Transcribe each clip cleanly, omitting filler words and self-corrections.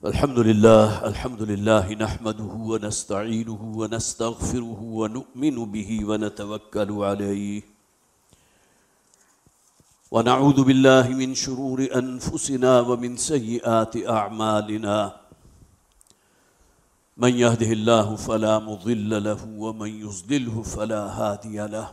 الحمد لله نحمده ونستعينه ونستغفره ونؤمن به ونتوكل عليه ونعوذ بالله من شرور أنفسنا ومن سيئات أعمالنا من يهده الله فلا مضل له ومن يضلله فلا هادي له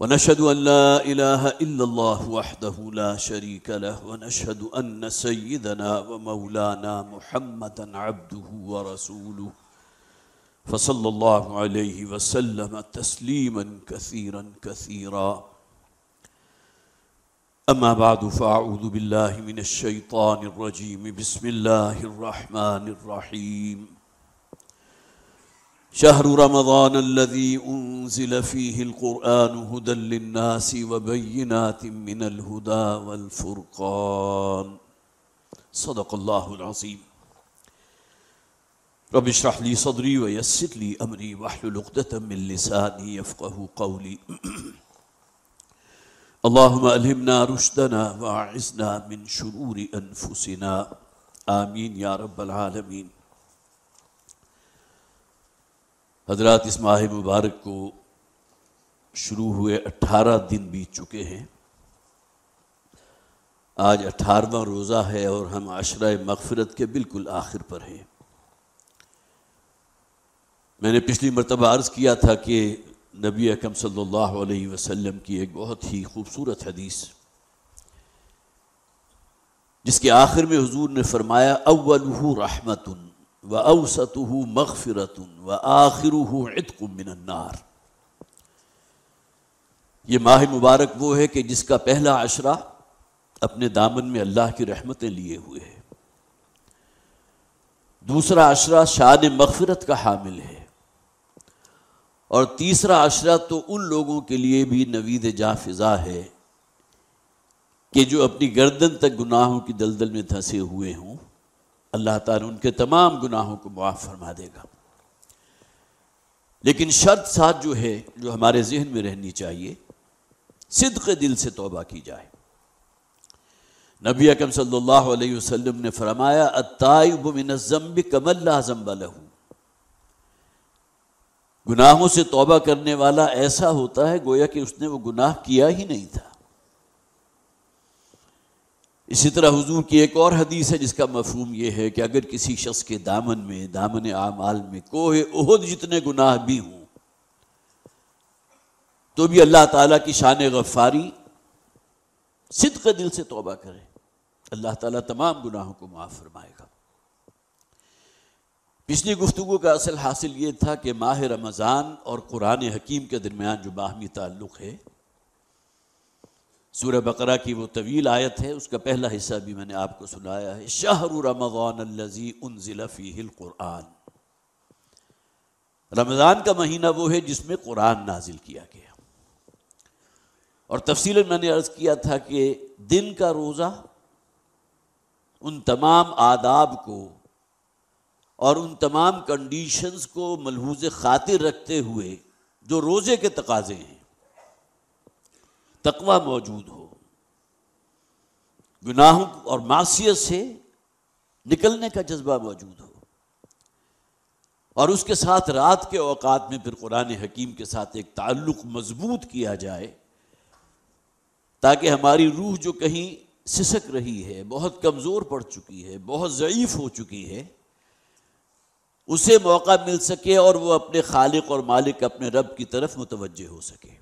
ونشهد أن لا إله إلا الله وحده لا شريك له ونشهد أن سيدنا ومولانا محمدا عبده ورسوله فصلى الله عليه وسلم تسليما كثيرا كثيرا أما بعد فأعوذ بالله من الشيطان الرجيم بسم الله الرحمن الرحيم شهر رمضان الذي أنزل فيه القرآن هدى للناس وبينات من الهدى والفرقان صدق الله العظيم رب اشرح لي صدري ويسر لي أمري واحلل عقدة من لساني يفقهوا قولي اللهم ألهمنا رشدنا وأعذنا من شرور أنفسنا آمین یا رب العالمین۔ حضرات، اس ماہ مبارک کو شروع ہوئے 18 دن بیت چکے ہیں۔ آج 18واں روزہ ہے اور ہم عشرہ مغفرت کے بالکل آخر پر ہیں۔ میں نے پچھلی مرتبہ عرض کیا تھا کہ نبی اکرم صلی اللہ علیہ وسلم کی ایک بہت ہی خوبصورت حدیث، جس کے آخر میں حضور نے فرمایا اولہ رحمت وَأَوْسَطُهُ مَغْفِرَةٌ وَآخِرُهُ عِتْقٌ مِّنَ النَّارِ۔ یہ ماہ مبارک وہ ہے کہ جس کا پہلا عشرہ اپنے دامن میں اللہ کی رحمتیں لیے ہوئے ہے، دوسرا عشرہ شان مغفرت کا حامل ہے، اور تیسرا عشرہ تو ان لوگوں کے لیے بھی نوید جاں فضا ہے کہ جو اپنی گردن تک گناہوں کی دلدل میں دھنسے ہوئے ہوں، اللہ تعالیٰ ان کے تمام گناہوں کو معاف فرما دے گا۔ لیکن شرط ساتھ جو ہے، جو ہمارے ذہن میں رہنی چاہیے، صدق دل سے توبہ کی جائے۔ نبی اکرم صلی اللہ علیہ وسلم نے فرمایا التائب من الذنب کمن لا ذنب لہ، گناہوں سے توبہ کرنے والا ایسا ہوتا ہے گویا کہ اس نے وہ گناہ کیا ہی نہیں تھا۔ اسی طرح حضور کی ایک اور حدیث ہے جس کا مفہوم یہ ہے کہ اگر کسی شخص کے دامن میں، دامن اعمال میں کوہ احد جتنے گناہ بھی ہوں تو بھی اللہ تعالیٰ کی شان غفاری، صدق دل سے توبہ کرے، اللہ تعالیٰ تمام گناہوں کو معاف فرمائے گا۔ پچھلی گفتگو کا اصل حاصل یہ تھا کہ ماہ رمضان اور قرآن حکیم کے درمیان جو باہمی تعلق ہے، سورہ بقرہ کی وہ طویل آیت ہے، اس کا پہلا حصہ بھی میں نے آپ کو سنایا ہے، شہر رمضان الذی انزل فیہ القرآن۔ رمضان کا مہینہ وہ ہے جس میں قرآن نازل کیا گیا، اور تفصیلاً میں نے عرض کیا تھا کہ دن کا روزہ ان تمام آداب کو اور ان تمام کنڈیشنز کو ملحوظ خاطر رکھتے ہوئے جو روزے کے تقاضے ہیں، تقویٰ موجود ہو، گناہوں اور معصیت سے نکلنے کا جذبہ موجود ہو، اور اس کے ساتھ رات کے اوقات میں پھر قرآن حکیم کے ساتھ ایک تعلق مضبوط کیا جائے، تاکہ ہماری روح جو کہیں سسک رہی ہے، بہت کمزور پڑ چکی ہے، بہت ضعیف ہو چکی ہے، اسے موقع مل سکے اور وہ اپنے خالق اور مالک اپنے رب کی طرف متوجہ ہو سکے،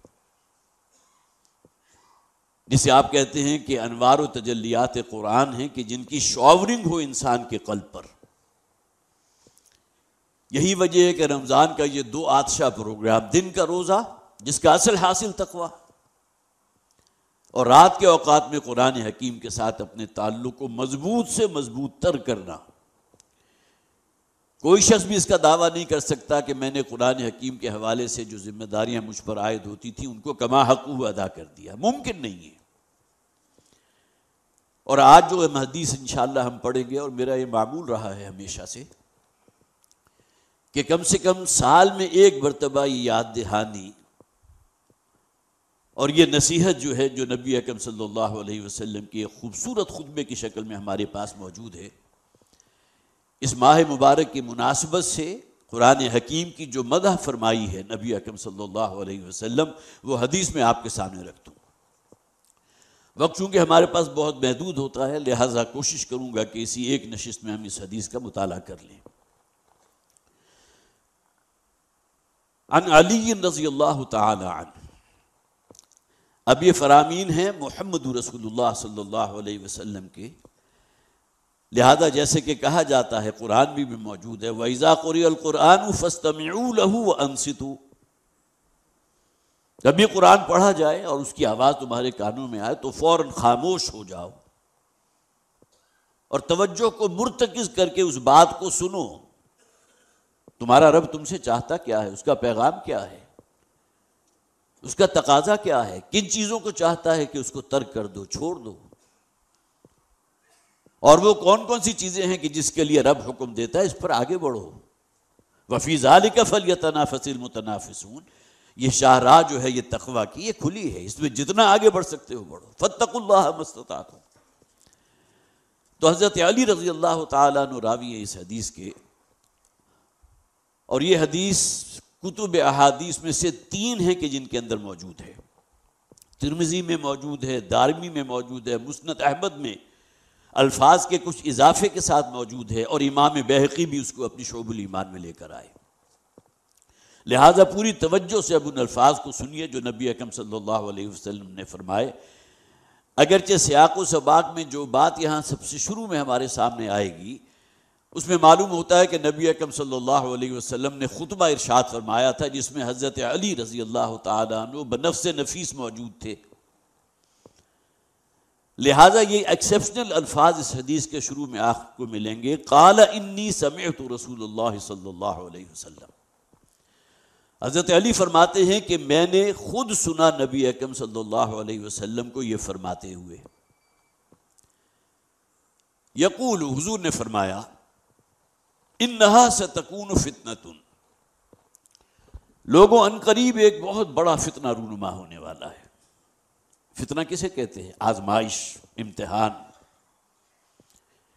جسے آپ کہتے ہیں کہ انوار و تجلیات قرآن ہیں کہ جن کی شاورنگ ہو انسان کے قلب پر۔ یہی وجہ ہے کہ رمضان کا یہ دو آتشہ پروگرام، دن کا روزہ جس کا اصل حاصل تقویٰ، اور رات کے اوقات میں قرآن حکیم کے ساتھ اپنے تعلق کو مضبوط سے مضبوط تر کرنا۔ کوئی شخص بھی اس کا دعویٰ نہیں کر سکتا کہ میں نے قرآن حکیم کے حوالے سے جو ذمہ داریاں مجھ پر عائد ہوتی تھیں ان کو کما حقہ ادا کر دیا، ممکن نہیں ہے۔ اور آج جو حدیث انشاءاللہ ہم پڑھیں گے، اور میرا یہ معمول رہا ہے ہمیشہ سے کہ کم سے کم سال میں ایک مرتبہ یہ یاد دہانی اور یہ نصیحت جو ہے، جو نبی اکرم صلی اللہ علیہ وسلم کی ایک خوبصورت خطبے کی شکل میں ہمارے پاس موجود ہے، اس ماہ مبارک کی مناسبت سے قرآن حکیم کی جو مدح فرمائی ہے نبی اکرم صلی اللہ علیہ وسلم، وہ حدیث میں آپ کے سامنے رکھتا ہوں۔ وقت چونکہ ہمارے پاس بہت محدود ہوتا ہے، لہٰذا کوشش کروں گا کہ اسی ایک نشست میں ہم اس حدیث کا مطالعہ کر لیں۔ عن علی رضی اللہ تعالی عنہ، اب یہ فرامین ہیں محمد رسول اللہ صلی اللہ علیہ وسلم کے، لہذا جیسے کہ کہا جاتا ہے قرآن بھی موجود ہے وَإِذَا قُرِئَ الْقُرْآنُ فَاسْتَمِعُوا لَهُ وَأَنصِتُوا، جب یہ قرآن پڑھا جائے اور اس کی آواز تمہارے کانوں میں آئے تو فوراً خاموش ہو جاؤ اور توجہ کو مرتکز کر کے اس بات کو سنو۔ تمہارا رب تم سے چاہتا کیا ہے، اس کا پیغام کیا ہے، اس کا تقاضا کیا ہے، کن چیزوں کو چاہتا ہے کہ اس کو ترک کر دو، چھوڑ دو، اور وہ کون کون سی چیزیں ہیں کہ جس کے لیے رب حکم دیتا ہے اس پر آگے بڑھو۔ وَفِي ذَلِكَ فَلْيَتَنَافَسِ الْمُتَنَافِسُونَ، یہ شاہراہ جو ہے یہ تقویٰ کی، یہ کھلی ہے، اس میں جتنا آگے بڑھ سکتے ہو بڑھو۔ فَاتَّقُوا اللَّهَ مَا اسْتَطَعْتُمْ۔ تو حضرت علی رضی اللہ تعالیٰ عنہ راوی ہے اس حدیث کے، اور یہ حدیث کتب احادیث میں سے 3 ہیں کہ جن کے اندر موجود ہے، ترمذی میں موجود ہے، دارمی میں موجود ہے، مسند احمد میں الفاظ کے کچھ اضافے کے ساتھ موجود ہے، اور امام بہقی بھی اس کو اپنی شعب الایمان میں لے کر آئے۔ لہٰذا پوری توجہ سے اب ان الفاظ کو سنیے جو نبی اکرم صلی اللہ علیہ وسلم نے فرمائے۔ اگرچہ سیاق و سباق میں جو بات یہاں سب سے شروع میں ہمارے سامنے آئے گی اس میں معلوم ہوتا ہے کہ نبی اکرم صلی اللہ علیہ وسلم نے خطبہ ارشاد فرمایا تھا جس میں حضرت علی رضی اللہ تعالیٰ عنہ بنفس نفیس موجود تھے، لہٰذا یہ ایکسیپشنل الفاظ اس حدیث کے شروع میں آخر کو ملیں گے۔ قال انی سمعت رسول اللہ صلی اللہ علیہ وسلم، حضرت علی فرماتے ہیں کہ میں نے خود سنا نبی اکرم صلی اللہ علیہ وسلم کو یہ فرماتے ہوئے، یقول، حضور نے فرمایا، انہا ستکون فتنۃ، لوگوں ان قریب ایک بہت بڑا فتنہ رونما ہونے والا ہے۔ فتنہ کسے کہتے ہیں؟ آزمائش، امتحان،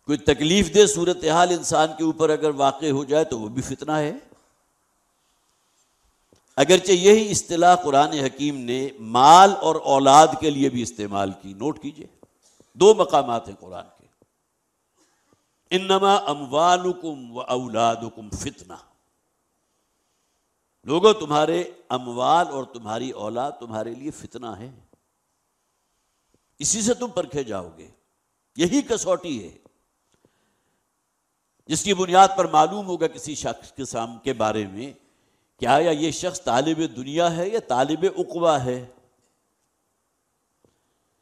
کوئی تکلیف دہ صورتحال انسان کے اوپر اگر واقع ہو جائے تو وہ بھی فتنہ ہے۔ اگرچہ یہی اصطلاح قرآن حکیم نے مال اور اولاد کے لیے بھی استعمال کی، نوٹ کیجئے، 2 مقامات ہیں قرآن کے، انما اموالکم و اولادکم فتنہ، لوگوں تمہارے اموال اور تمہاری اولاد تمہارے لیے فتنہ ہے، اسی سے تم پرکھے جاؤ گے، یہی کسوٹی ہے جس کی بنیاد پر معلوم ہوگا کسی شخص کے بارے میں کہ آیا یہ شخص طالب دنیا ہے یا طالب عقبہ ہے،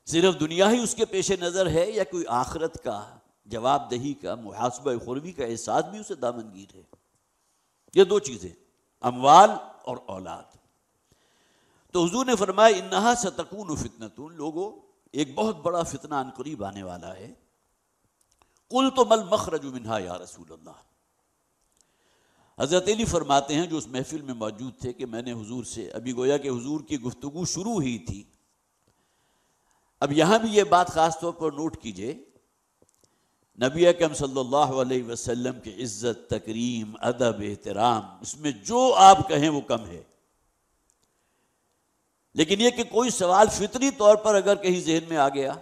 صرف دنیا ہی اس کے پیش نظر ہے یا کوئی آخرت کا، جواب دہی کا، محاسبہ اخروی کا احساس بھی اسے دامنگیر ہے۔ یہ 2 چیزیں، اموال اور اولاد۔ تو حضور نے فرمایا انہا ستکون فتنۃ، لوگوں ایک بہت بڑا فتنہ ان قریب آنے والا ہے۔ قلت ما المخرج منہا یا رسول اللہ، حضرت علی فرماتے ہیں جو اس محفل میں موجود تھے کہ میں نے حضور سے، ابھی گویا کہ حضور کی گفتگو شروع ہی تھی، اب یہاں بھی یہ بات خاص طور پر نوٹ کیجئے، نبی اکرم صلی اللہ علیہ وسلم کی عزت، تکریم، ادب، احترام، اس میں جو آپ کہیں وہ کم ہے، لیکن یہ کہ کوئی سوال فطری طور پر اگر کہیں ذہن میں آ گیا،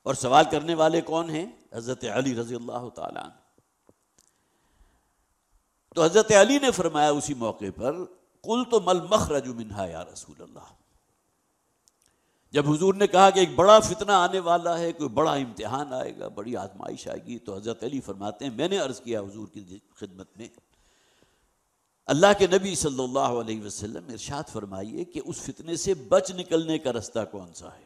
اور سوال کرنے والے کون ہیں؟ حضرت علی رضی اللہ تعالیٰ عنہ۔ تو حضرت علی نے فرمایا اسی موقع پر، قلت ما المخرج منہا یا رسول اللہ، جب حضور نے کہا کہ ایک بڑا فتنہ آنے والا ہے، کوئی بڑا امتحان آئے گا، بڑی آزمائش آئے گی، تو حضرت علی فرماتے ہیں میں نے عرض کیا حضور کی خدمت میں، اللہ کے نبی صلی اللہ علیہ وسلم ارشاد فرمائیے کہ اس فتنے سے بچ نکلنے کا رستہ کون سا ہے؟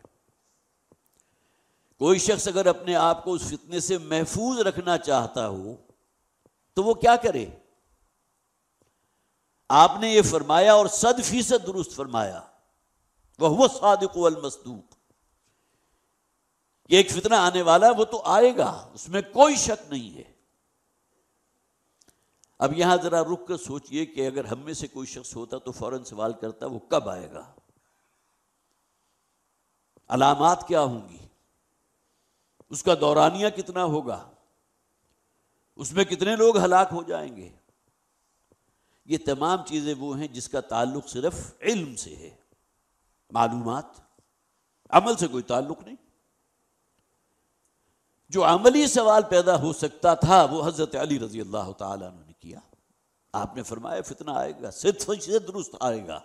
کوئی شخص اگر اپنے آپ کو اس فتنے سے محفوظ رکھنا چاہتا ہو تو وہ کیا کرے؟ آپ نے یہ فرمایا اور 100% درست فرمایا، وَهُوَ الصَّادِقُ وَالْمَصْدُوقُ، یہ ایک فتنہ آنے والا ہے، وہ تو آئے گا، اس میں کوئی شک نہیں ہے۔ اب یہاں ذرا رک کر سوچئے کہ اگر ہم میں سے کوئی شخص ہوتا تو فوراً سوال کرتا وہ کب آئے گا، علامات کیا ہوں گی، اس کا دورانیہ کتنا ہوگا، اس میں کتنے لوگ ہلاک ہو جائیں گے. یہ تمام چیزیں وہ ہیں جس کا تعلق صرف علم سے ہے، معلومات، عمل سے کوئی تعلق نہیں. جو عملی سوال پیدا ہو سکتا تھا وہ حضرت علی رضی اللہ تعالیٰ عنہ نے کیا. آپ نے فرمایا فتنہ آئے گا، 100% درست آئے گا،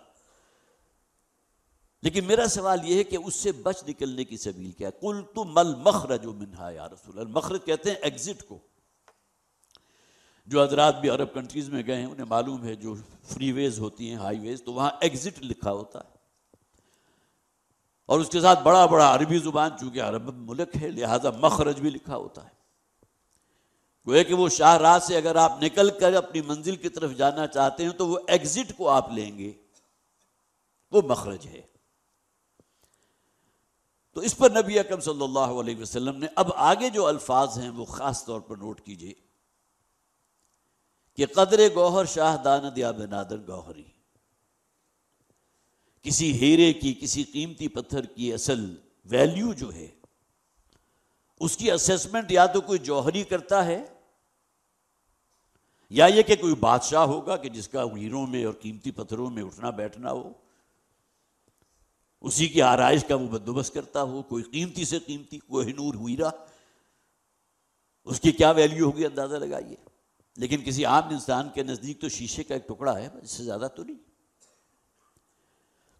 لیکن میرا سوال یہ ہے کہ اس سے بچ نکلنے کی سبیل کیا ہے؟ قلت ما المخرج منہا یا رسول اللہ. المخرج کہتے ہیں ایگزٹ کو. جو حضرات بھی عرب کنٹریز میں گئے ہیں انہیں معلوم ہے جو فری ویز ہوتی ہیں، ہائی ویز، تو وہاں ایگزٹ لکھا ہوتا ہے، اور اس کے ساتھ بڑا بڑا عربی زبان، چونکہ عرب ملک ہے لہذا مخرج بھی لکھا ہوتا ہے. گویا کہ وہ شاہراہ سے اگر آپ نکل کر اپنی منزل کی طرف جانا چاہتے ہیں تو وہ ایگزٹ کو آپ لیں گے، وہ مخرج ہے. تو اس پر نبی اکرم صلی اللہ علیہ وسلم نے اب آگے جو الفاظ ہیں وہ خاص طور پر نوٹ کیجئے کہ قدر گوہر شاہ داند یا بنادر گوہری. کسی ہیرے کی، کسی قیمتی پتھر کی اصل ویلیو جو ہے اس کی اسیسمنٹ یا تو کوئی جوہری کرتا ہے یا یہ کہ کوئی بادشاہ ہوگا کہ جس کا ہیروں میں اور قیمتی پتھروں میں اٹھنا بیٹھنا ہو، اسی کی آرائش کا وہ بندوبست کرتا ہو. کوئی قیمتی سے قیمتی، کوہ نور ہیرا، اس کی کیا ویلیو ہوگی اندازہ لگائیے. لیکن کسی عام انسان کے نزدیک تو شیشے کا ایک ٹکڑا ہے، اس سے زیادہ تو نہیں.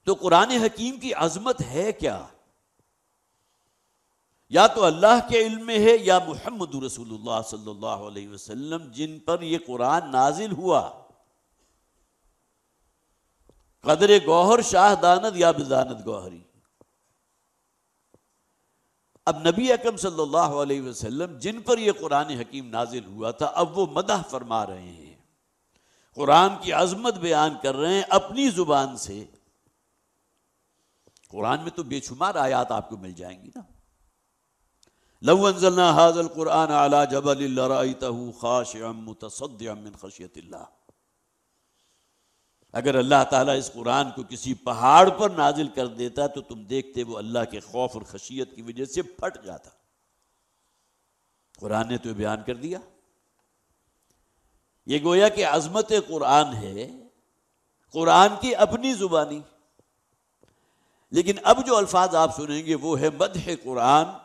تو قرآن حکیم کی عظمت ہے کیا؟ یا تو اللہ کے علم میں ہے یا محمد رسول اللہ صلی اللہ علیہ وسلم جن پر یہ قرآن نازل ہوا. قدر گوہر شاہ داند یا بداند گوہری. اب نبی اکرم صلی اللہ علیہ وسلم جن پر یہ قرآن حکیم نازل ہوا تھا اب وہ مدح فرما رہے ہیں، قرآن کی عظمت بیان کر رہے ہیں اپنی زبان سے. قرآن میں تو بے شمار آیات آپ کو مل جائیں گی نا. لو انزلنا هذا القرآن على جبل لرأيته خاشعا متصدعا من خشیۃ اللہ. اگر اللہ تعالیٰ اس قرآن کو کسی پہاڑ پر نازل کر دیتا تو تم دیکھتے وہ اللہ کے خوف اور خشیت کی وجہ سے پھٹ جاتا. قرآن نے تو بیان کر دیا. یہ گویا کہ عظمت قرآن ہے، قرآن کی اپنی زبانی. لیکن اب جو الفاظ آپ سنیں گے وہ ہے مدح قرآن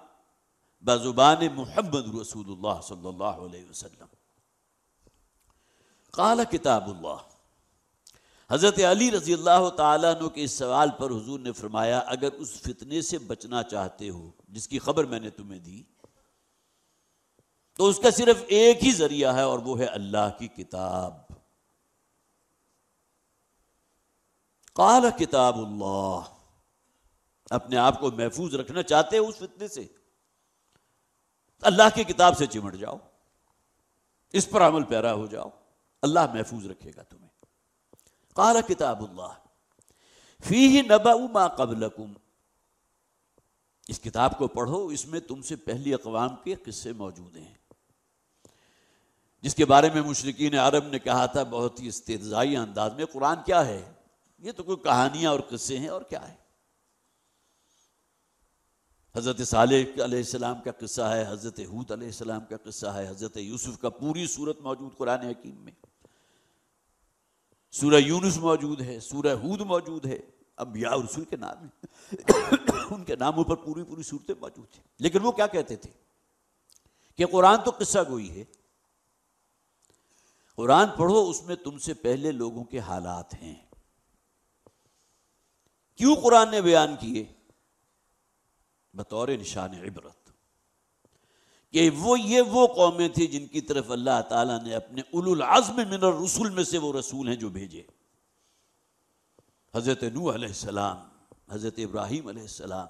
بزبان محمد رسول اللہ صلی اللہ علیہ وسلم. قال کتاب اللہ. حضرت علی رضی اللہ تعالیٰ عنہ کے اس سوال پر حضور نے فرمایا اگر اس فتنے سے بچنا چاہتے ہو جس کی خبر میں نے تمہیں دی تو اس کا صرف ایک ہی ذریعہ ہے اور وہ ہے اللہ کی کتاب. قال کتاب اللہ. اپنے آپ کو محفوظ رکھنا چاہتے ہو اس فتنے سے، اللہ کی کتاب سے چمٹ جاؤ، اس پر عمل پیرا ہو جاؤ، اللہ محفوظ رکھے گا تمہیں. قال کتاب اللہ فیہ نبأ ما قبلکم. اس کتاب کو پڑھو، اس میں تم سے پہلی اقوام کے قصے موجود ہیں جس کے بارے میں مشرکین عرب نے کہا تھا بہت ہی استہزائی انداز میں قرآن کیا ہے، یہ تو کوئی کہانیاں اور قصے ہیں اور کیا ہے. حضرت صالح علیہ السلام کا قصہ ہے، حضرت ہود علیہ السلام کا قصہ ہے، حضرت یوسف کا پوری صورت موجود قرآن حکیم میں. سورہ یونس موجود ہے، سورہ ہود موجود ہے، انبیاء اور رسول کے نام ہیں ان کے ناموں پر پوری صورتیں موجود ہیں. لیکن وہ کیا کہتے تھے کہ قرآن تو قصہ گوئی ہے، قرآن پڑھو اس میں تم سے پہلے لوگوں کے حالات ہیں. کیوں قرآن نے بیان کیے؟ بطور نشان عبرت کہ وہ قومیں تھیں جن کی طرف اللہ تعالیٰ نے اپنے اولو العزم من الرسل میں سے وہ رسول ہیں جو بھیجے. حضرت نوح علیہ السلام، حضرت ابراہیم علیہ السلام،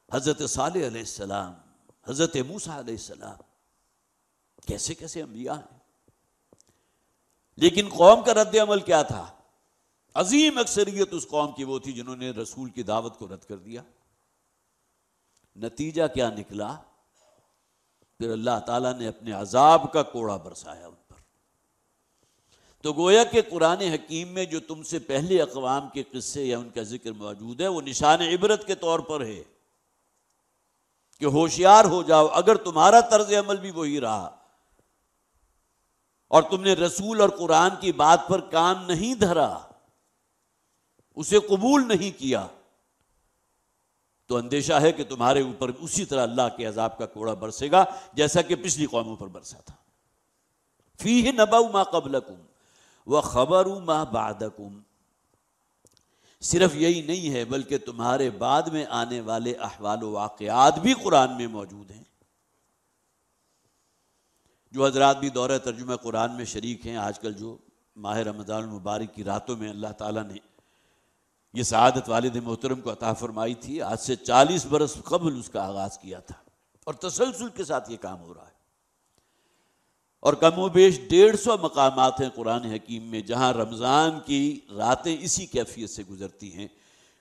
حضرت صالح علیہ السلام، حضرت موسیٰ علیہ السلام. کیسے کیسے انبیاء ہیں. لیکن قوم کا رد عمل کیا تھا؟ عظیم اکثریت اس قوم کی وہ تھی جنہوں نے رسول کی دعوت کو رد کر دیا. نتیجہ کیا نکلا؟ پھر اللہ تعالیٰ نے اپنے عذاب کا کوڑا برسایا ان پر. تو گویا کہ قرآن حکیم میں جو تم سے پہلے اقوام کے قصے یا ان کا ذکر موجود ہے وہ نشان عبرت کے طور پر ہے کہ ہوشیار ہو جاؤ. اگر تمہارا طرز عمل بھی وہی رہا اور تم نے رسول اور قرآن کی بات پر کان نہیں دھرا، اسے قبول نہیں کیا، تو اندیشہ ہے کہ تمہارے اوپر اسی طرح اللہ کے عذاب کا کوڑا برسے گا جیسا کہ پچھلی قوموں پر برسا تھا۔ فیہ نبأ ما قبلکم وخبر ما بعدکم، صرف یہی نہیں ہے بلکہ تمہارے بعد میں آنے والے احوال و واقعات بھی قرآن میں موجود ہیں۔ جو حضرات بھی دورہ ترجمہ قرآن میں شریک ہیں، آج کل جو ماہ رمضان المبارک کی راتوں میں اللہ تعالیٰ نے یہ سعادت والد محترم کو عطا فرمائی تھی، آج سے 40 برس قبل اس کا آغاز کیا تھا، اور تسلسل کے ساتھ یہ کام ہو رہا ہے، اور کم و بیش 150 مقامات ہیں قرآن حکیم میں جہاں رمضان کی راتیں اسی کیفیت سے گزرتی ہیں۔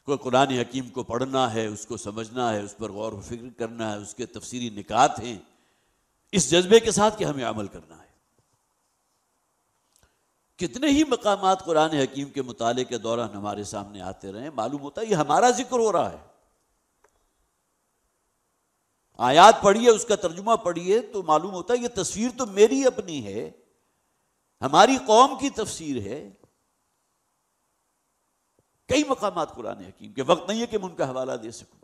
کوئی قرآن حکیم کو پڑھنا ہے، اس کو سمجھنا ہے، اس پر غور و فکر کرنا ہے، اس کے تفسیری نکات ہیں، اس جذبے کے ساتھ کہ ہمیں عمل کرنا ہے۔ کتنے ہی مقامات قرآن حکیم کے مطالعے کے دوران ہمارے سامنے آتے رہے، معلوم ہوتا ہے یہ ہمارا ذکر ہو رہا ہے۔ آیات پڑھیے، اس کا ترجمہ پڑھیے تو معلوم ہوتا ہے یہ تصویر تو میری اپنی ہے، ہماری قوم کی تفسیر ہے۔ کئی مقامات قرآن حکیم کے، وقت نہیں ہے کہ میں ان کا حوالہ دے سکوں۔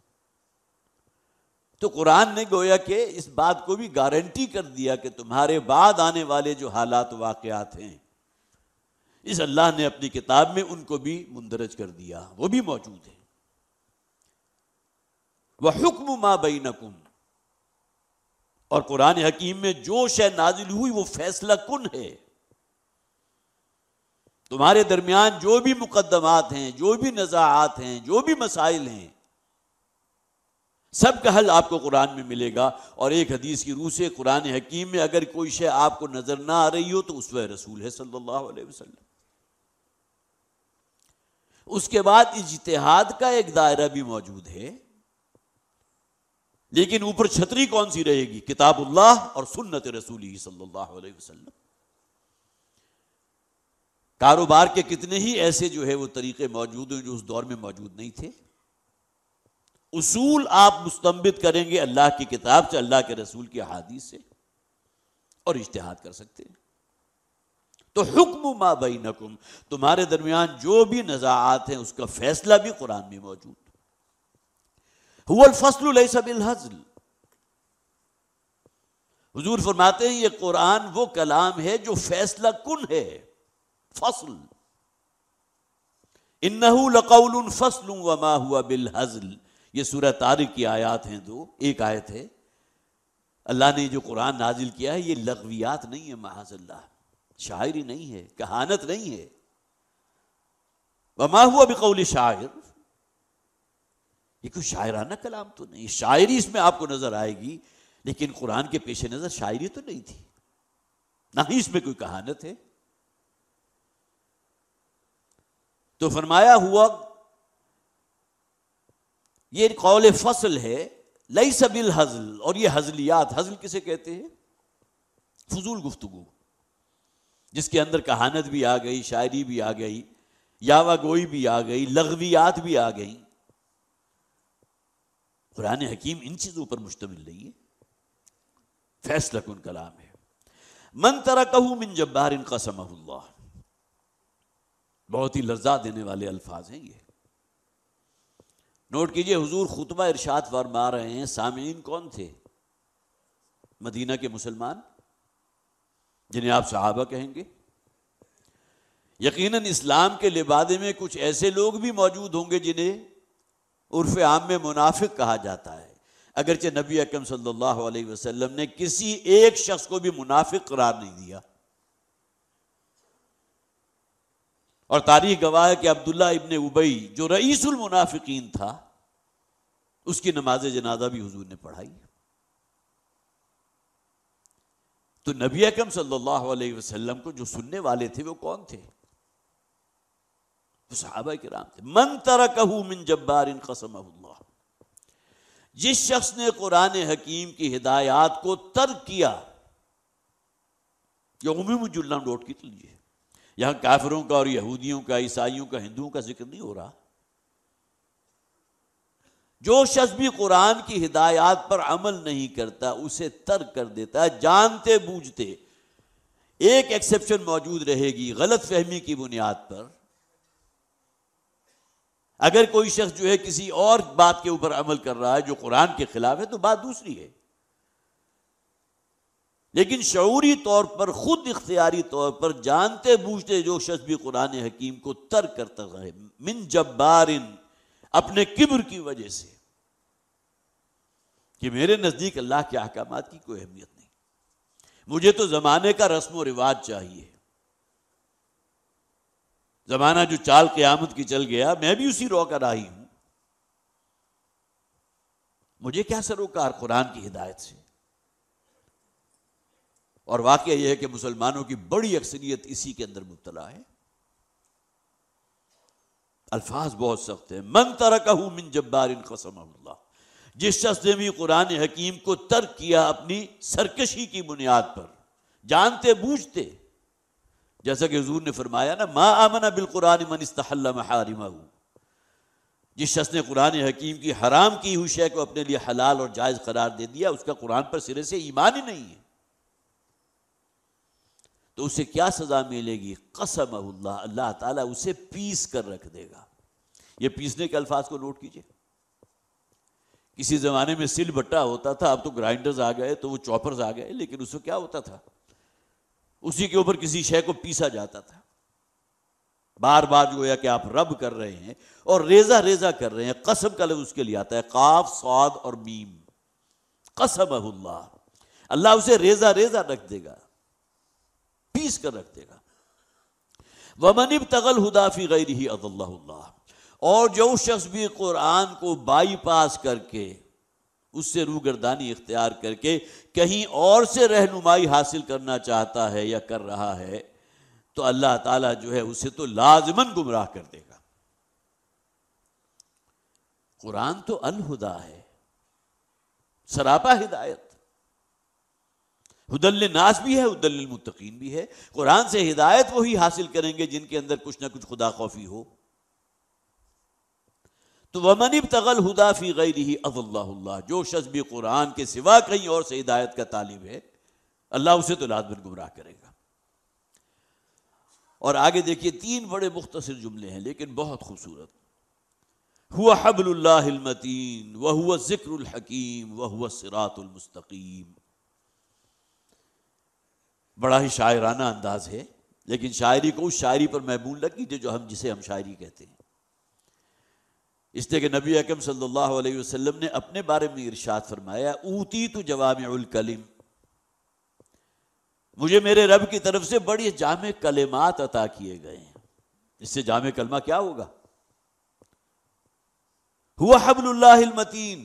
تو قرآن نے گویا کہ اس بات کو بھی گارنٹی کر دیا کہ تمہارے بعد آنے والے جو حالات و واقعات ہیں، اس اللہ نے اپنی کتاب میں ان کو بھی مندرج کر دیا، وہ بھی موجود ہیں۔ وَحُكْمُ مَا بَيْنَكُمْ، اور قرآن حکیم میں جو شے نازل ہوئی وہ فیصلہ کن ہے۔ تمہارے درمیان جو بھی مقدمات ہیں، جو بھی نزاعات ہیں، جو بھی مسائل ہیں، سب کا حل آپ کو قرآن میں ملے گا۔ اور ایک حدیث کی روح سے قرآن حکیم میں اگر کوئی شے آپ کو نظر نہ آ رہی ہو تو اسوہ رسول ہے صلی اللہ علیہ وسلم۔ اس کے بعد اجتہاد کا ایک دائرہ بھی موجود ہے، لیکن اوپر چھتری کون سی رہے گی؟ کتاب اللہ اور سنت رسولی صلی اللہ علیہ وسلم۔ کاروبار کے کتنے ہی ایسے جو ہے وہ طریقے موجود ہیں جو اس دور میں موجود نہیں تھے۔ اصول آپ مستنبط کریں گے اللہ کی کتاب سے، اللہ کے رسول کی احادیث سے، اور اجتہاد کر سکتے ہیں۔ تو حکم ما بینکم، تمہارے درمیان جو بھی نزاعات ہیں اس کا فیصلہ بھی قرآن میں موجود۔ هو الفصل لیس بالہزل، حضور فرماتے ہیں یہ قرآن وہ کلام ہے جو فیصلہ کن ہے، فصل۔ انہ لقول فصل وما هو بالہزل، یہ سورہ طارق کی آیات ہیں دو، ایک آیت ہے۔ اللہ نے جو قرآن نازل کیا ہے یہ لغویات نہیں ہے، معاذ اللہ، شاعری نہیں ہے، کہانت نہیں ہے۔ وما هو بقول شاعر، یہ کوئی شاعرانہ کلام تو نہیں، شاعری اس میں آپ کو نظر آئے گی، لیکن قرآن کے پیش نظر شاعری تو نہیں تھی، نہ ہی اس میں کوئی کہانت ہے۔ تو فرمایا ہوا یہ قول فصل ہے، لیس بالہزل، اور یہ ہزلیات، ہزل کسے کہتے ہیں؟ فضول گفتگو، جس کے اندر کہانت بھی آ گئی، شاعری بھی آ گئی، یاوہ گوئی بھی آ گئی، لغویات بھی آ گئیں۔ قرآن حکیم ان چیزوں پر مشتمل نہیں ہے، فیصلہ کن کلام ہے۔ من ترکہ من جبار قسمہ اللہ، بہت ہی لرزا دینے والے الفاظ ہیں یہ۔ نوٹ کیجئے، حضور خطبہ ارشاد فرما رہے ہیں، سامعین کون تھے؟ مدینہ کے مسلمان، جنہیں آپ صحابہ کہیں گے۔ یقیناً اسلام کے لبادے میں کچھ ایسے لوگ بھی موجود ہوں گے جنہیں عرف عام میں منافق کہا جاتا ہے، اگرچہ نبی اکرم صلی اللہ علیہ وسلم نے کسی ایک شخص کو بھی منافق قرار نہیں دیا، اور تاریخ گواہ ہے کہ عبداللہ ابن ابی جو رئیس المنافقین تھا، اس کی نماز جنازہ بھی حضور نے پڑھائی۔ تو نبی اکرم صلی اللہ علیہ وسلم کو جو سننے والے تھے وہ کون تھے؟ وہ صحابہ کرام تھے۔ من ترکہ من جبار قسمہ اللہ، جس شخص نے قرآن حکیم کی ہدایات کو ترک کیا، یہ عمومی جملہ نوٹ کی لیجیے، یہاں کافروں کا اور یہودیوں کا، عیسائیوں کا، ہندوؤں کا ذکر نہیں ہو رہا۔ جو شخص بھی قرآن کی ہدایات پر عمل نہیں کرتا، اسے ترک کر دیتا ہے جانتے بوجھتے، ایک ایکسیپشن موجود رہے گی غلط فہمی کی بنیاد پر. اگر کوئی شخص جو ہے کسی اور بات کے اوپر عمل کر رہا ہے جو قرآن کے خلاف ہے تو بات دوسری ہے، لیکن شعوری طور پر، خود اختیاری طور پر، جانتے بوجھتے جو شخص بھی قرآن حکیم کو ترک کرتا ہے من جبار، اپنے کبر کی وجہ سے کہ میرے نزدیک اللہ کے احکامات کی کوئی اہمیت نہیں، مجھے تو زمانے کا رسم و رواج چاہیے، زمانہ جو چال قیامت کی چل گیا میں بھی اسی رو کا راہی ہوں، مجھے کیا سروکار قرآن کی ہدایت سے. اور واقعہ یہ ہے کہ مسلمانوں کی بڑی اکثریت اسی کے اندر مبتلا ہے. الفاظ بہت سخت ہیں. من ترکہ من جبار قسمہ اللہ، جس شخص نے بھی قرآن حکیم کو ترک کیا اپنی سرکشی کی بنیاد پر، جانتے بوجھتے، جیسا کہ حضور نے فرمایا نا ما آمن بالقرآن من استحل محارمہ، جس شخص نے قرآن حکیم کی حرام کی ہوئی شے کو اپنے لیے حلال اور جائز قرار دے دیا، اس کا قرآن پر سرے سے ایمان ہی نہیں ہے. تو اسے کیا سزا ملے گی؟ قسمہ اللہ، اللہ تعالیٰ اسے پیس کر رکھ دے گا. یہ پیسنے کے الفاظ کو نوٹ کیجئے. کسی زمانے میں سل بٹا ہوتا تھا، اب تو گرائنڈرز آ گئے تو وہ چاپرز آ گئے، لیکن اس میں کیا ہوتا تھا؟ اسی کے اوپر کسی شے کو پیسا جاتا تھا. بار بار جو ہے کہ آپ رب کر رہے ہیں اور ریزہ ریزہ کر رہے ہیں. قسم کا لفظ اس کے لیے آتا ہے، قاف صاد اور میم. قسمہ اللہ، اللہ اسے ریزہ ریزہ رکھ دے گا، پیس کر رکھ دے گا. وَمَنِ ابْتَغَى الْهُدَى فِي غَيْرِهِ أَضَلَّهُ اللَّهُ، اور جو شخص بھی قرآن کو بائی پاس کر کے، اس سے روگردانی اختیار کر کے کہیں اور سے رہنمائی حاصل کرنا چاہتا ہے یا کر رہا ہے تو اللہ تعالیٰ جو ہے اسے تو لازماً گمراہ کر دے گا. قرآن تو الہدا ہے، سراپا ہدایت. ہدی للناس بھی ہے، ہدی للمتقین بھی ہے. قرآن سے ہدایت وہی حاصل کریں گے جن کے اندر کچھ نہ کچھ خدا خوفی ہو. تو وَمَنِ ابْتَغَى الْهُدَى فِي غَيْرِهِ أَضَلَّهُ اللَّهُ، جو شخص بھی قرآن کے سوا کہیں اور سے ہدایت کا طالب ہے، اللہ اسے تو لازماً گمراہ کرے گا. اور آگے دیکھیے 3 بڑے مختصر جملے ہیں لیکن بہت خوبصورت. هُوَ حَبْلُ اللَّهِ الْمَتِينُ وَهُوَ الذِّكْرُ الْحَكِيمُ وَهُوَ الصِّرَاطُ الْمُسْتَقِيمُ. بڑا ہی شاعرانہ انداز ہے، لیکن شاعری کو اس شاعری پر محمول نہ کیجیے جو جسے ہم شاعری کہتے ہیں. اس لیے کہ نبی اکرم صلی اللہ علیہ وسلم نے اپنے بارے میں ارشاد فرمایا اوتیت جوامع الکلم، مجھے میرے رب کی طرف سے بڑی جامع کلمات عطا کیے گئے ہیں. اس سے جامع کلمہ کیا ہوگا؟ هو حبل اللہ المتین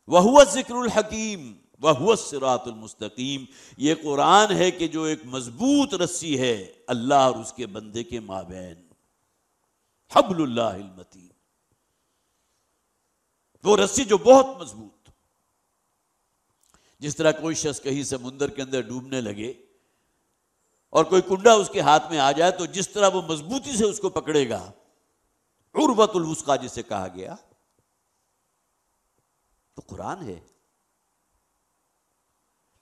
وهو الذکر الحکیم وهو الصراط المستقیم. یہ قرآن ہے کہ جو ایک مضبوط رسی ہے اللہ اور اس کے بندے کے مابین. حبل اللہ المتین، وہ رسی جو بہت مضبوط. جس طرح کوئی شخص کہیں سمندر کے اندر ڈوبنے لگے اور کوئی کنڈا اس کے ہاتھ میں آ جائے تو جس طرح وہ مضبوطی سے اس کو پکڑے گا، عروۃ الوثقی جسے کہا گیا، تو قرآن ہے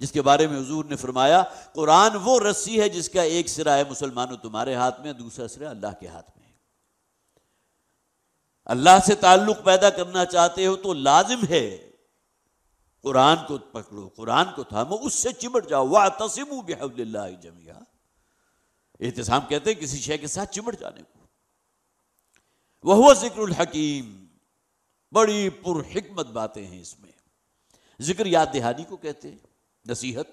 جس کے بارے میں حضور نے فرمایا قرآن وہ رسی ہے جس کا ایک سرا ہے مسلمانوں تمہارے ہاتھ میں، دوسرا سرا اللہ کے ہاتھ میں. اللہ سے تعلق پیدا کرنا چاہتے ہو تو لازم ہے قرآن کو پکڑو، قرآن کو تھامو، اس سے چمٹ جاؤ. وَاعْتَصِمُوا بِحَبْلِ اللَّهِ جَمِيعًا، اعتصام کہتے ہیں کسی شے کے ساتھ چمٹ جانے کو. وَهُوَ الذِّكْرُ الْحَكِيمُ، بڑی پر حکمت باتیں ہیں اس میں. ذکر یاد دہانی کو کہتے ہیں، نصیحت.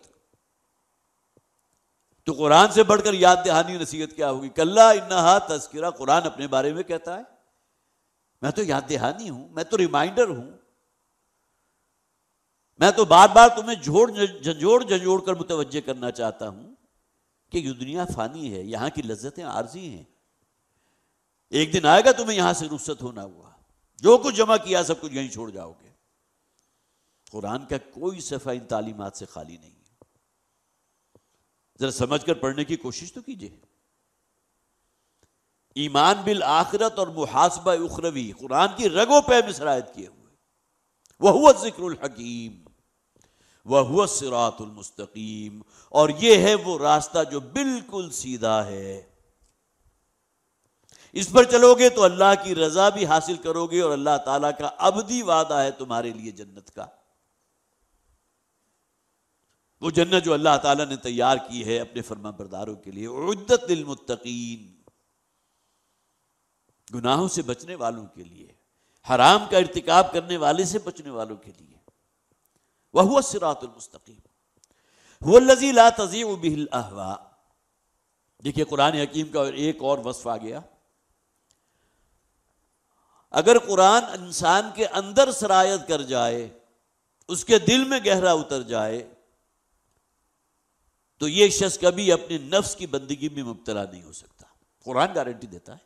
تو قرآن سے بڑھ کر یاد دہانی نصیحت کیا ہوگی؟ کلا انہا تذکرہ. قرآن اپنے بارے میں کہتا ہے میں تو یاد دہانی ہوں، میں تو ریمائنڈر ہوں، میں تو بار بار تمہیں جھنجھوڑ کر متوجہ کرنا چاہتا ہوں کہ یہ دنیا فانی ہے، یہاں کی لذتیں عارضی ہیں. ایک دن آئے گا تمہیں یہاں سے رخصت ہونا ہوا، جو کچھ جمع کیا سب کچھ یہیں چھوڑ جاؤ گے. قرآن کا کوئی صفحہ ان تعلیمات سے خالی نہیں ہے. ذرا سمجھ کر پڑھنے کی کوشش تو کیجیے. ایمان بالآخرت اور محاسبہ اخروی قرآن کی رگوں پہ میں سرایت کیے ہوئے. وَهُوَ الذِّكْرُ الْحَكِيمُ وَهُوَ الصِّرَاطُ الْمُسْتَقِيمُ، اور یہ ہے وہ راستہ جو بالکل سیدھا ہے۔ اس پر چلو گے تو اللہ کی رضا بھی حاصل کرو گے، اور اللہ تعالیٰ کا ابدی وعدہ ہے تمہارے لیے جنت کا، وہ جنت جو اللہ تعالیٰ نے تیار کی ہے اپنے فرما برداروں کے لیے، اعدت للمتقین، گناہوں سے بچنے والوں کے لیے، حرام کا ارتکاب کرنے والے سے بچنے والوں کے لیے۔ وَهُوَ الصِّرَاطُ الْمُسْتَقِيمُ هُوَ الَّذِي لَا تَضِيعُ بِهِ الْأَهْوَاءُ۔ دیکھیے قرآن حکیم کا ایک اور وصف آ گیا۔ اگر قرآن انسان کے اندر سرایت کر جائے، اس کے دل میں گہرا اتر جائے، تو یہ شخص کبھی اپنے نفس کی بندگی میں مبتلا نہیں ہو سکتا۔ قرآن گارنٹی دیتا ہے،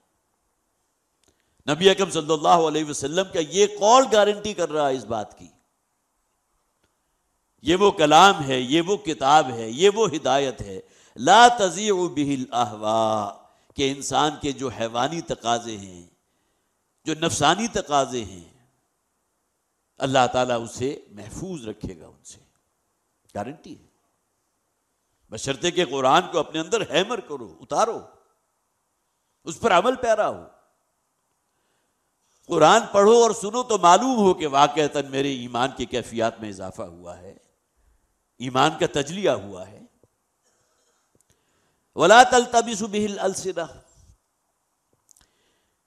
نبی اکرم صلی اللہ علیہ وسلم کا یہ قول گارنٹی کر رہا ہے اس بات کی۔ یہ وہ کلام ہے، یہ وہ کتاب ہے، یہ وہ ہدایت ہے، لا تضیع بہ الاہواء، کہ انسان کے جو حیوانی تقاضے ہیں، جو نفسانی تقاضے ہیں، اللہ تعالیٰ اسے محفوظ رکھے گا، ان سے گارنٹی ہے، بشرطے کہ قرآن کو اپنے اندر ہیمر کرو، اتارو، اس پر عمل پیرا ہو۔ قرآن پڑھو اور سنو تو معلوم ہو کہ واقعتاً میرے ایمان کی کیفیات میں اضافہ ہوا ہے، ایمان کا تجلیہ ہوا ہے۔ وَلَا تَلْتَبِسُ بِهِ الْأَلْسِنَةُ،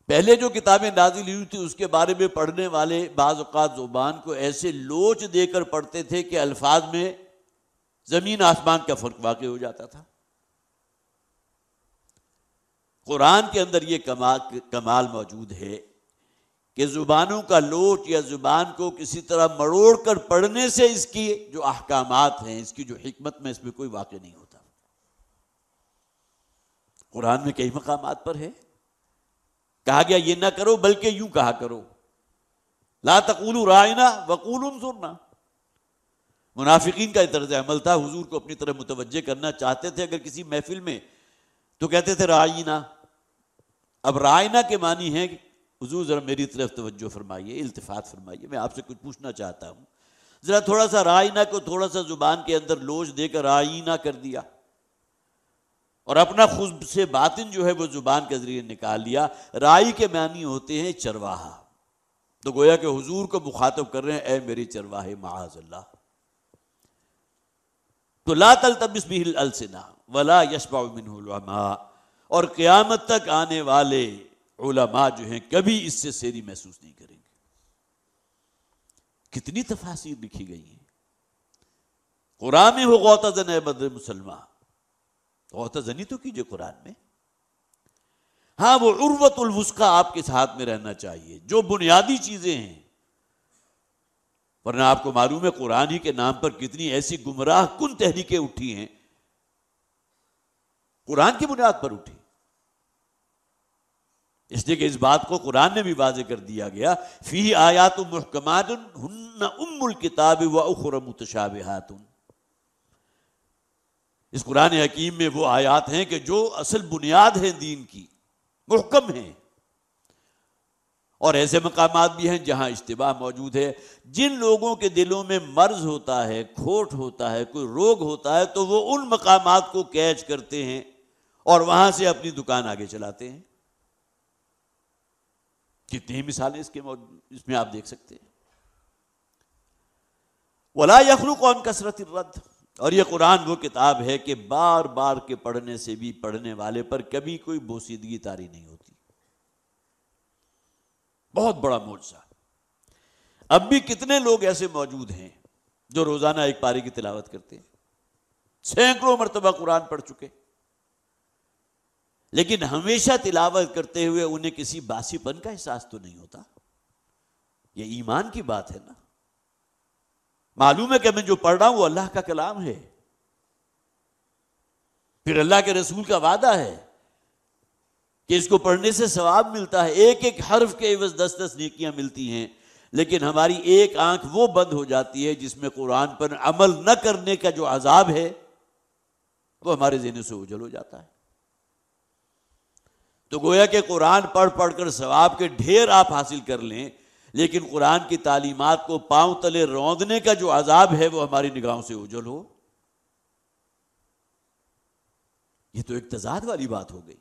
پہلے جو کتابیں نازل ہوئی تھی اس کے بارے میں پڑھنے والے بعض اوقات زبان کو ایسے لوچ دے کر پڑھتے تھے کہ الفاظ میں زمین آسمان کا فرق واقع ہو جاتا تھا۔ قرآن کے اندر یہ کمال موجود ہے کہ زبانوں کا لوٹ یا زبان کو کسی طرح مروڑ کر پڑھنے سے اس کی جو احکامات ہیں، اس کی جو حکمت میں، اس میں کوئی واقع نہیں ہوتا۔ قرآن میں کئی مقامات پر ہے کہا گیا یہ نہ کرو بلکہ یوں کہا کرو، لا تقولوا راعنا وقولوا انظرنا۔ منافقین کا طرز عمل تھا، حضور کو اپنی طرف متوجہ کرنا چاہتے تھے اگر کسی محفل میں تو کہتے تھے راعینا۔ اب راعینا کے معنی ہے کہ حضور ذرا میری طرف توجہ فرمائیے، التفات فرمائیے، میں آپ سے کچھ پوچھنا چاہتا ہوں۔ ذرا تھوڑا سا راعینا کو تھوڑا سا زبان کے اندر لوچ دے کر راعینا کر دیا، اور اپنا خود سے باطن جو ہے وہ زبان کے ذریعے نکال لیا۔ رائی کے معنی ہوتے ہیں چرواہا، تو گویا کہ حضور کو مخاطب کر رہے ہیں، اے میری چرواہے معاذ اللہ۔ تو لا تلتبس بہ الالسنہ ولا یشبع منہ العماء، اور قیامت تک آنے والے علماء جو ہیں کبھی اس سے سیری محسوس نہیں کریں گے۔ کتنی تفاسیر لکھی گئی ہیں قرآن میں، ہو غوطہ زن بدر مسلمہ، غوطہ زنی تو کیجئے قرآن میں، ہاں وہ عروۃ الوثقی آپ کے ساتھ میں رہنا چاہیے، جو بنیادی چیزیں ہیں، ورنہ آپ کو معلوم ہے قرآن ہی کے نام پر کتنی ایسی گمراہ کن تحریکیں اٹھی ہیں، قرآن کی بنیاد پر اٹھی، اس لیے کہ اس بات کو قرآن میں بھی واضح کر دیا گیا، فیہ آیات محکمات ہن ام الکتاب واخر متشابہات۔ اس قرآن حکیم میں وہ آیات ہیں کہ جو اصل بنیاد ہیں دین کی، محکم ہیں، اور ایسے مقامات بھی ہیں جہاں اشتباہ موجود ہے۔ جن لوگوں کے دلوں میں مرض ہوتا ہے، کھوٹ ہوتا ہے، کوئی روگ ہوتا ہے، تو وہ ان مقامات کو کیچ کرتے ہیں اور وہاں سے اپنی دکان آگے چلاتے ہیں۔ کتنی مثالیں اس میں آپ دیکھ سکتے ہیں۔ وَلَا يَخْلُقُ عَنْ كَثْرَةِ الرَّدِّ، اور یہ قرآن وہ کتاب ہے کہ بار بار کے پڑھنے سے بھی پڑھنے والے پر کبھی کوئی بوسیدگی طاری نہیں ہوتی۔ بہت بڑا معجزہ۔ اب بھی کتنے لوگ ایسے موجود ہیں جو روزانہ ایک پارے کی تلاوت کرتے ہیں، سینکڑوں مرتبہ قرآن پڑھ چکے، لیکن ہمیشہ تلاوت کرتے ہوئے انہیں کسی باسی پن کا احساس تو نہیں ہوتا۔ یہ ایمان کی بات ہے نا، معلوم ہے کہ میں جو پڑھ رہا ہوں وہ اللہ کا کلام ہے، پھر اللہ کے رسول کا وعدہ ہے کہ اس کو پڑھنے سے ثواب ملتا ہے، ایک ایک حرف کے عوض 10 نیکیاں ملتی ہیں، لیکن ہماری ایک آنکھ وہ بند ہو جاتی ہے جس میں قرآن پر عمل نہ کرنے کا جو عذاب ہے وہ ہمارے ذہن سے اوجھل ہو جاتا ہے۔ تو گویا کہ قرآن پڑھ پڑھ کر ثواب کے ڈھیر آپ حاصل کر لیں، لیکن قرآن کی تعلیمات کو پاؤں تلے روندنے کا جو عذاب ہے وہ ہماری نگاہوں سے اوجھل ہو، یہ تو ایک تضاد والی بات ہو گئی۔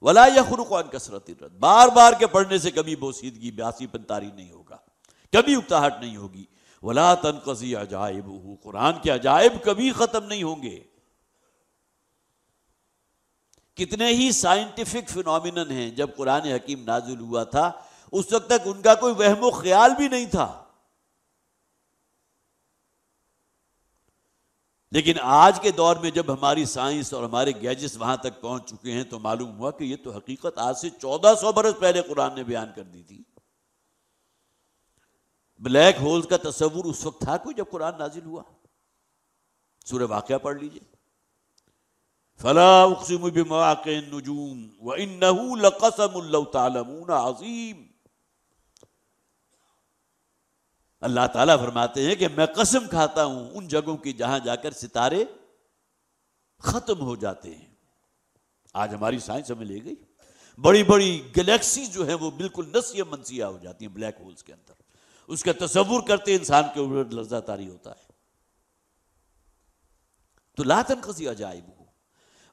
ولا یخرق عن کثرت الرد، بار بار کے پڑھنے سے کبھی بوسیدگی بیاسی پنتاری نہیں ہوگا، کبھی اکتاہٹ نہیں ہوگی۔ ولا تنقضی عجائبہ، قرآن کے عجائب کبھی ختم نہیں ہوں گے۔ کتنے ہی سائنٹیفک فینومینن ہیں، جب قرآن حکیم نازل ہوا تھا اس وقت تک ان کا کوئی وہم و خیال بھی نہیں تھا، لیکن آج کے دور میں جب ہماری سائنس اور ہمارے گیجٹس وہاں تک پہنچ چکے ہیں تو معلوم ہوا کہ یہ تو حقیقت آج سے 1400 برس پہلے قرآن نے بیان کر دی تھی۔ بلیک ہولز کا تصور اس وقت تھا کوئی جب قرآن نازل ہوا؟ سورہ واقعہ پڑھ لیجئے، فلا اقسم بمواقع النجوم وانه لقسم لو تعلمون عظیم۔ اللہ تعالیٰ فرماتے ہیں کہ میں قسم کھاتا ہوں ان جگہوں کی جہاں جا کر ستارے ختم ہو جاتے ہیں۔ آج ہماری سائنس ہمیں لے گئی، بڑی بڑی گلیکسی جو ہیں وہ بالکل نسیہ منسیہ ہو جاتی ہیں بلیک ہولز کے اندر، اس کا تصور کرتے انسان کے اوپر لرزہ طاری ہوتا ہے۔ تو لا تنقضی عجائبہ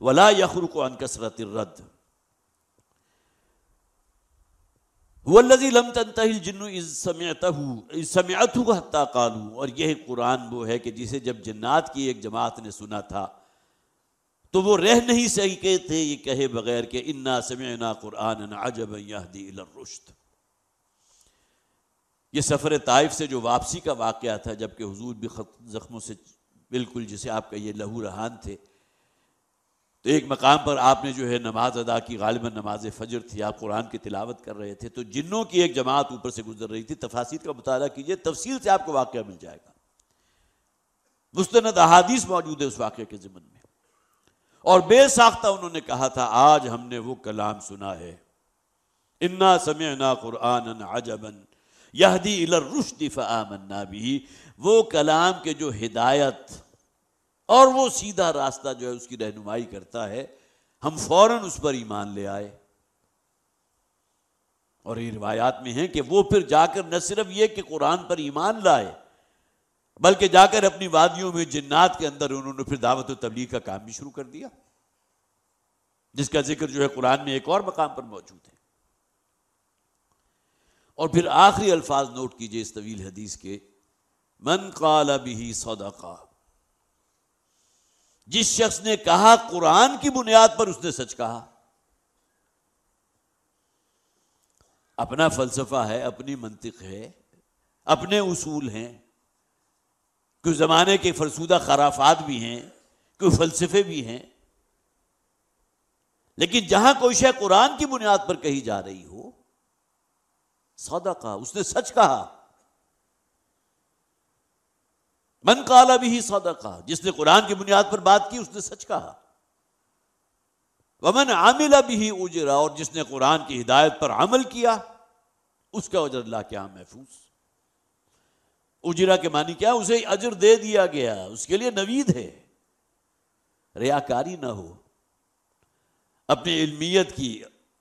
ولا یخرق عن کثرت الرد، هو الذی لم تنتهی الجن اذ سمعته حتی قالوا، اور یہ قرآن وہ ہے کہ جسے جب جنات کی ایک جماعت نے سنا تھا تو وہ رہ نہیں سکے تھے یہ کہے بغیر کہ انا سمعنا قرآنا عجبا یہدی الی الرشد۔ یہ سفر طائف سے جو واپسی کا واقعہ تھا، جبکہ حضور بھی زخموں سے بالکل جسے آپ کہیے لہو رہان تھے، تو ایک مقام پر آپ نے جو ہے نماز ادا کی، غالباً نماز فجر تھی، آپ قرآن کی تلاوت کر رہے تھے، تو جنوں کی ایک جماعت اوپر سے گزر رہی تھی۔ تفاسیر کا مطالعہ کیجئے، تفصیل سے آپ کو واقعہ مل جائے گا، مستند احادیث موجود ہے اس واقعے کے ضمن میں، اور بے ساختہ انہوں نے کہا تھا آج ہم نے وہ کلام سنا ہے، انا سمعنا قرآنا عجبا یہدی الی الرشد فآمنا بہ، وہ کلام کے جو ہدایت اور وہ سیدھا راستہ جو ہے اس کی رہنمائی کرتا ہے، ہم فوراً اس پر ایمان لے آئے۔ اور یہ روایات میں ہیں کہ وہ پھر جا کر نہ صرف یہ کہ قرآن پر ایمان لائے، بلکہ جا کر اپنی وادیوں میں جنات کے اندر انہوں نے پھر دعوت و تبلیغ کا کام بھی شروع کر دیا، جس کا ذکر جو ہے قرآن میں ایک اور مقام پر موجود ہے۔ اور پھر آخری الفاظ نوٹ کیجئے اس طویل حدیث کے، من قال بہ صدقہ، جس شخص نے کہا قرآن کی بنیاد پر اس نے سچ کہا۔ اپنا فلسفہ ہے، اپنی منطق ہے، اپنے اصول ہیں، کوئی زمانے کے فرسودہ خرافات بھی ہیں، کوئی فلسفے بھی ہیں، لیکن جہاں کوئی شے قرآن کی بنیاد پر کہی جا رہی ہو، صدقہ، اس نے سچ کہا۔ من قال بہ صدقہ، جس نے قرآن کی بنیاد پر بات کی اس نے سچ کہا۔ ومن عمل بہ اجر، اور جس نے قرآن کی ہدایت پر عمل کیا اس کا اجر اللہ کے ہاں محفوظ۔ اجرا کے معنی کیا؟ اسے اجر دے دیا گیا، اس کے لیے نوید ہے۔ ریاکاری نہ ہو، اپنی علمیت کی،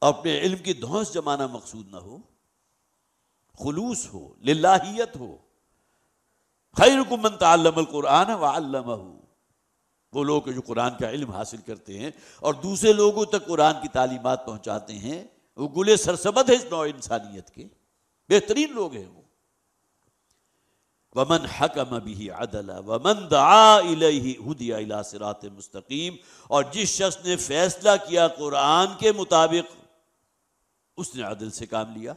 اپنے علم کی دھونس جمانا مقصود نہ ہو، خلوص ہو، للہیت ہو۔ خیرکم من تعلم القرآن وعلمہ، وہ لوگ جو قرآن کا علم حاصل کرتے ہیں اور دوسرے لوگوں تک قرآن کی تعلیمات پہنچاتے ہیں، وہ گلے سرسبد ہے اس نوع انسانیت کے، بہترین لوگ ہیں وہ۔ ومن حکم بہ عدل ومن دعا الیہ ہدی الی صراط مستقیم، اور جس شخص نے فیصلہ کیا قرآن کے مطابق اس نے عدل سے کام لیا۔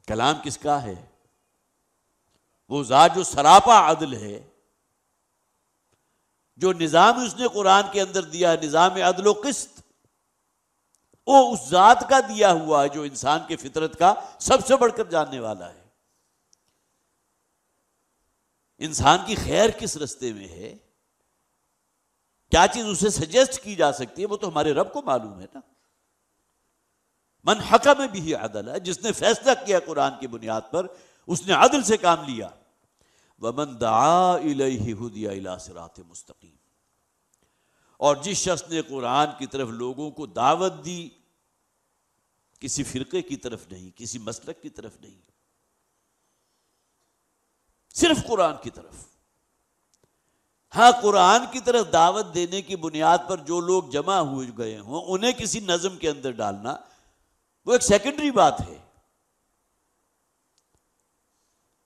کلام کس کا ہے؟ وہ ذات جو سراپا عدل ہے، جو نظام اس نے قرآن کے اندر دیا ہے، نظام عدل و قسط، وہ اس ذات کا دیا ہوا ہے جو انسان کے فطرت کا سب سے بڑھ کر جاننے والا ہے۔ انسان کی خیر کس رستے میں ہے، کیا چیز اسے سجیسٹ کی جا سکتی ہے، وہ تو ہمارے رب کو معلوم ہے نا۔ من حکم بہ عدل ہے، جس نے فیصلہ کیا قرآن کی بنیاد پر اس نے عدل سے کام لیا۔ ومن دعا الیہ ہدی الی صراط مستقیم، اور جس شخص نے قرآن کی طرف لوگوں کو دعوت دی کسی فرقے کی طرف نہیں، کسی مسلک کی طرف نہیں، صرف قرآن کی طرف۔ ہاں قرآن کی طرف دعوت دینے کی بنیاد پر جو لوگ جمع ہوئے گئے ہوں انہیں کسی نظم کے اندر ڈالنا وہ ایک سیکنڈری بات ہے،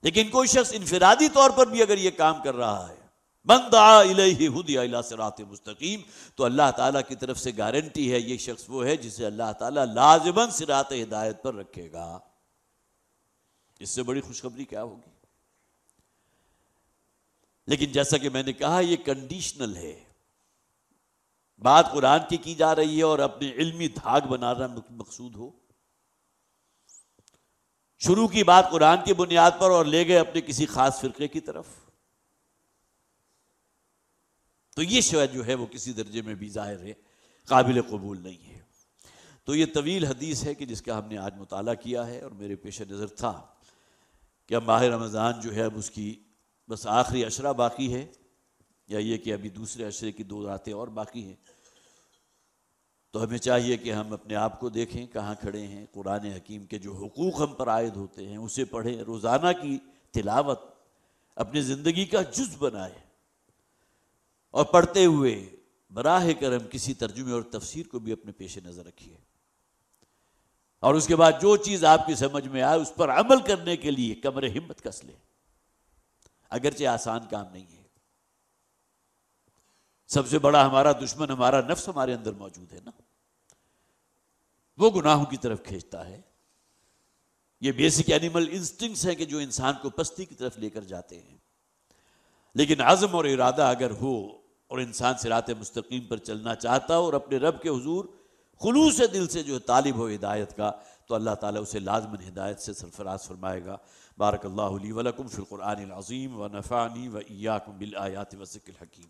لیکن کوئی شخص انفرادی طور پر بھی اگر یہ کام کر رہا ہے، من دعا الیہ ہدی الی صراط مستقیم، تو اللہ تعالیٰ کی طرف سے گارنٹی ہے یہ شخص وہ ہے جسے اللہ تعالیٰ لازماً صراط ہدایت پر رکھے گا۔ اس سے بڑی خوشخبری کیا ہوگی؟ لیکن جیسا کہ میں نے کہا یہ کنڈیشنل ہے، بات قرآن کی جا رہی ہے اور اپنی علمی دھاگ بنانا مقصود ہو، شروع کی بات قرآن کی بنیاد پر اور لے گئے اپنے کسی خاص فرقے کی طرف، تو یہ شاید جو ہے وہ کسی درجے میں بھی ظاہر ہے قابل قبول نہیں ہے۔ تو یہ طویل حدیث ہے کہ جس کا ہم نے آج مطالعہ کیا ہے، اور میرے پیش نظر تھا کہ اب ماہ رمضان جو ہے اب اس کی بس آخری عشرہ باقی ہے، یا یہ کہ ابھی دوسرے عشرے کی 2 راتیں اور باقی ہیں، تو ہمیں چاہیے کہ ہم اپنے آپ کو دیکھیں کہاں کھڑے ہیں، قرآن حکیم کے جو حقوق ہم پر عائد ہوتے ہیں اسے پڑھیں، روزانہ کی تلاوت اپنی زندگی کا جز بنائیں، اور پڑھتے ہوئے براہ کرم کسی ترجمے اور تفسیر کو بھی اپنے پیش نظر رکھیے، اور اس کے بعد جو چیز آپ کی سمجھ میں آئے اس پر عمل کرنے کے لیے کمر ہمت کس لیں، اگرچہ آسان کام نہیں ہے۔ سب سے بڑا ہمارا دشمن ہمارا نفس ہمارے اندر موجود ہے نا، وہ گناہوں کی طرف کھینچتا ہے۔ یہ بیسک اینیمل انسٹنکٹس ہیں کہ جو انسان کو پستی کی طرف لے کر جاتے ہیں، لیکن عزم اور ارادہ اگر ہو اور انسان صراط مستقیم پر چلنا چاہتا ہو اور اپنے رب کے حضور خلوص دل سے جو طالب ہو ہدایت کا، تو اللہ تعالیٰ اسے لازماً ہدایت سے سرفراز فرمائے گا۔ بارک اللہ لی ولکم فی القرآن العظیم ونفعنی وإیاکم بالآیات والذکر الحکیم۔